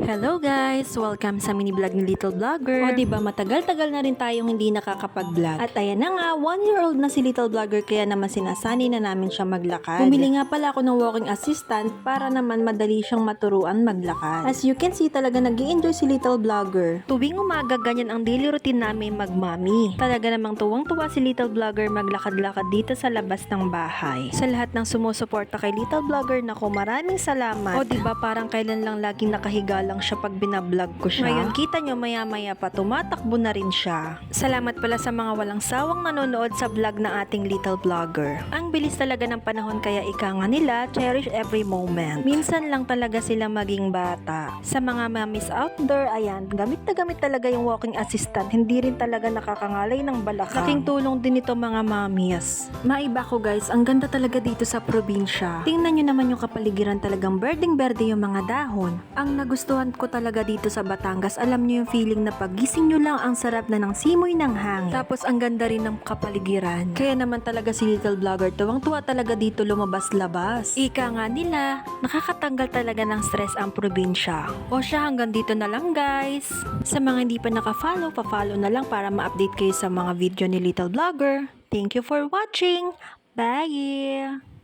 Hello guys! Welcome sa mini vlog ni Little Vlogger. O diba matagal-tagal na rin tayong hindi nakakapag-vlog. At ayan na nga, 1-year-old na si Little Vlogger kaya naman sinasani na namin siya maglakad. Bumili nga pala ako ng walking assistant para naman madali siyang maturuan maglakad. As you can see, talaga nag-i-enjoy si Little Vlogger. Tuwing umaga, ganyan ang daily routine namin magmami. Talaga namang tuwang-tuwa si Little Vlogger maglakad-lakad dito sa labas ng bahay. Sa lahat ng sumusuporta kay Little Vlogger, naku, maraming salamat. O diba parang kailan lang laging nakahiga lang siya pag binablog ko siya. Ngayon kita nyo maya-maya pa tumatakbo na rin siya. Salamat pala sa mga walang sawang nanonood sa vlog ng ating Little Vlogger. Ang bilis talaga ng panahon kaya ika nga nila, cherish every moment. Minsan lang talaga sila maging bata. Sa mga mamis out there, ayan, gamit na gamit talaga yung walking assistant. Hindi rin talaga nakakangalay ng balakang. Laking tulong din ito mga mamis. Maiba ko guys, ang ganda talaga dito sa probinsya. Tingnan nyo naman yung kapaligiran, talagang berdeng-berde yung mga dahon. Ang nagustuhan ko talaga dito sa Batangas, alam niyo yung feeling na pagising nyo lang ang sarap na ng simoy ng hangin. Tapos ang ganda rin ng kapaligiran. Kaya naman talaga si Little Vlogger, tuwang-tuwa talaga dito lumabas-labas. Ika nga nila, nakakatanggal talaga ng stress ang probinsya. O siya, hanggang dito na lang guys. Sa mga hindi pa naka-follow, pa-follow na lang para ma-update kayo sa mga video ni Little Vlogger. Thank you for watching. Bye!